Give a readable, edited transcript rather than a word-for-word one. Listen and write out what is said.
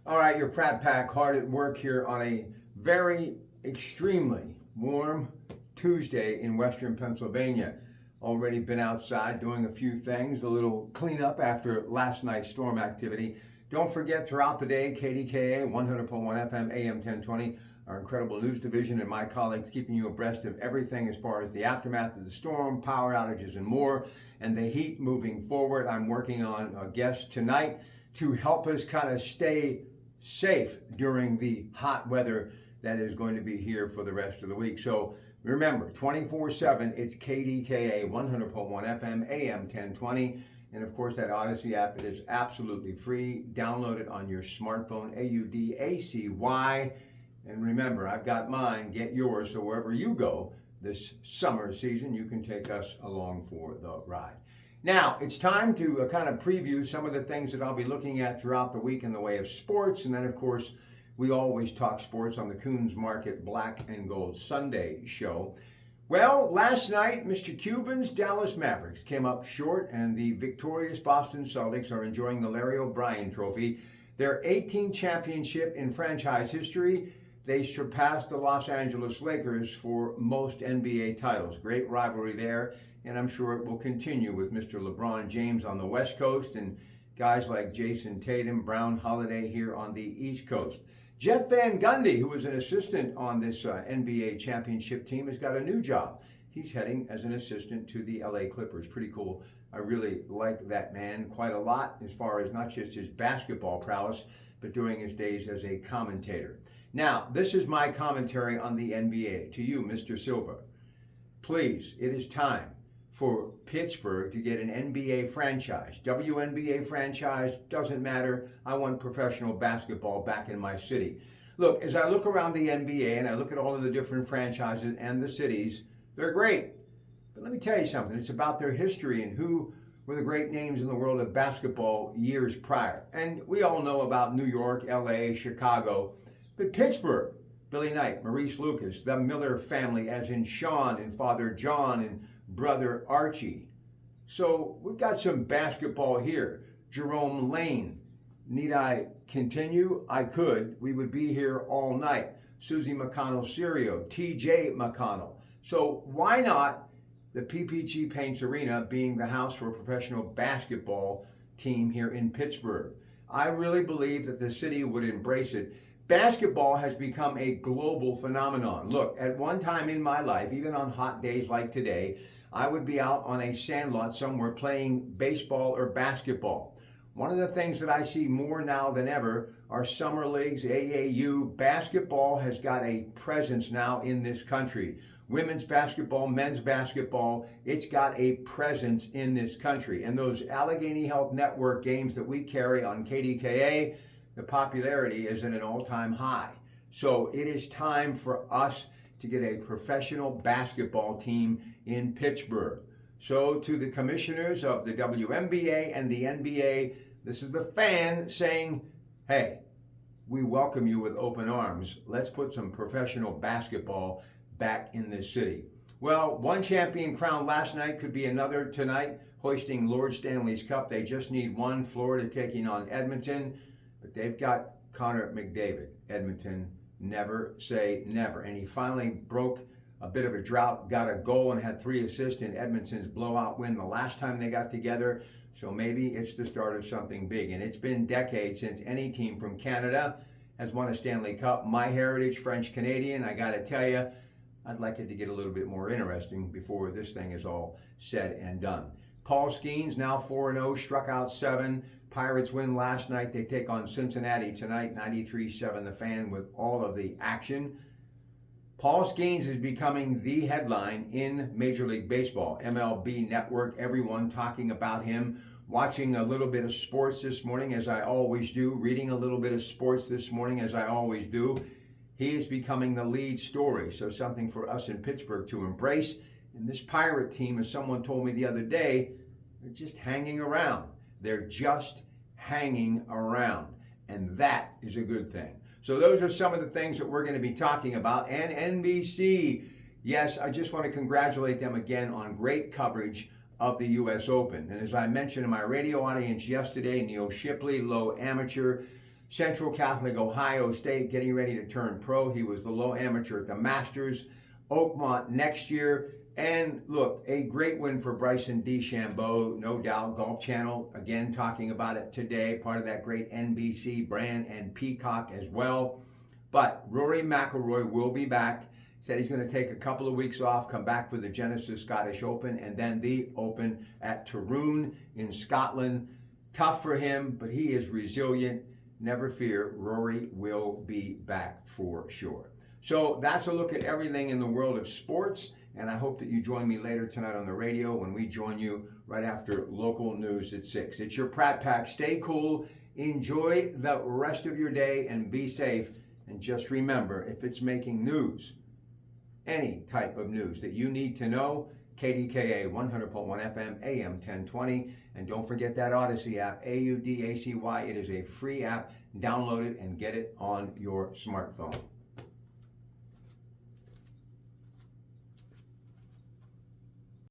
All right, your Pratte Pack hard at work here on a very extremely warm Tuesday in Western Pennsylvania. Already been outside doing a few things, a little cleanup after last night's storm activity. Don't forget throughout the day, KDKA 100.1 FM, AM 1020, our incredible news division and my colleagues keeping you abreast of everything as far as the aftermath of the storm, power outages and more, and the heat moving forward. I'm working on a guest tonight to help us kind of stay safe during the hot weather that is going to be here for the rest of the week. So remember, 24/7, it's KDKA 100.1 FM, AM 1020. And of course, that Odyssey app, it is absolutely free. Download it on your smartphone, AUDACY. And remember, I've got mine, get yours, so wherever you go this summer season, you can take us along for the ride. Now, it's time to kind of preview some of the things that I'll be looking at throughout the week in the way of sports. And then, of course, we always talk sports on the Coons Market Black and Gold Sunday show. Well, last night, Mr. Cuban's Dallas Mavericks came up short, and the victorious Boston Celtics are enjoying the Larry O'Brien Trophy, their 18th championship in franchise history. They surpassed the Los Angeles Lakers for most NBA titles. Great rivalry there, and I'm sure it will continue with Mr. LeBron James on the West Coast and guys like Jason Tatum, Brown Holiday here on the East Coast. Jeff Van Gundy, who was an assistant on this NBA championship team, has got a new job. He's heading as an assistant to the LA Clippers. Pretty cool. I really like that man quite a lot as far as not just his basketball prowess, but during his days as a commentator. Now, this is my commentary on the NBA. To you, Mr. Silva, please, it is time for Pittsburgh to get an NBA franchise. WNBA franchise, doesn't matter. I want professional basketball back in my city. Look, as I look around the NBA and I look at all of the different franchises and the cities, they're great. But let me tell you something. It's about their history and who were the great names in the world of basketball years prior. And we all know about New York, LA, Chicago. But Pittsburgh, Billy Knight, Maurice Lucas, the Miller family, as in Sean and Father John and brother Archie. So we've got some basketball here. Jerome Lane. Need I continue? I could. We would be here all night. Susie McConnell-Serio, TJ McConnell. So why not the PPG Paints Arena being the house for a professional basketball team here in Pittsburgh? I really believe that the city would embrace it. Basketball has become a global phenomenon. Look, at one time in my life, even on hot days like today, I would be out on a sandlot somewhere playing baseball or basketball. One of the things that I see more now than ever are summer leagues, AAU. Basketball has got a presence now in this country. Women's basketball, men's basketball, it's got a presence in this country. And those Allegheny Health Network games that we carry on KDKA, the popularity is at an all-time high. So it is time for us to get a professional basketball team in Pittsburgh. So to the commissioners of the WNBA and the NBA, this is the fan saying, hey, we welcome you with open arms. Let's put some professional basketball back in this city. Well, one champion crowned last night, could be another tonight, hoisting Lord Stanley's Cup. They just need one. Florida taking on Edmonton. But they've got Connor McDavid. Edmonton, never say never. And he finally broke a bit of a drought, got a goal and had 3 assists in Edmonton's blowout win the last time they got together. So maybe it's the start of something big. And it's been decades since any team from Canada has won a Stanley Cup. My heritage, French-Canadian, I got to tell you, I'd like it to get a little bit more interesting before this thing is all said and done. Paul Skeens, now 4-0, struck out 7. Pirates win last night. They take on Cincinnati tonight, 93-7 the Fan with all of the action. Paul Skeens is becoming the headline in Major League Baseball. MLB Network, everyone talking about him. Watching a little bit of sports this morning, as I always do. Reading a little bit of sports this morning, as I always do. He is becoming the lead story, so something for us in Pittsburgh to embrace. And this Pirate team, as someone told me the other day, they're just hanging around. They're just hanging around, and that is a good thing. So those are some of the things that we're going to be talking about. And NBC, yes, I just want to congratulate them again on great coverage of the U.S. Open. And as I mentioned in my radio audience yesterday, Neil Shipley, low amateur, Central Catholic Ohio State getting ready to turn pro. He was the low amateur at the Masters. Oakmont next year. And look, a great win for Bryson DeChambeau, no doubt. Golf Channel, again, talking about it today. Part of that great NBC brand and Peacock as well. But Rory McIlroy will be back. Said he's going to take a couple of weeks off, come back for the Genesis Scottish Open, and then the Open at Tyrone in Scotland. Tough for him, but he is resilient. Never fear, Rory will be back for sure. So that's a look at everything in the world of sports, and I hope that you join me later tonight on the radio when we join you right after local news at 6. It's your Pratte Pack. Stay cool, enjoy the rest of your day, and be safe. And just remember, if it's making news, any type of news that you need to know, KDKA 100.1 FM, AM 1020. And don't forget that Odyssey app, AUDACY. It is a free app. Download it and get it on your smartphone.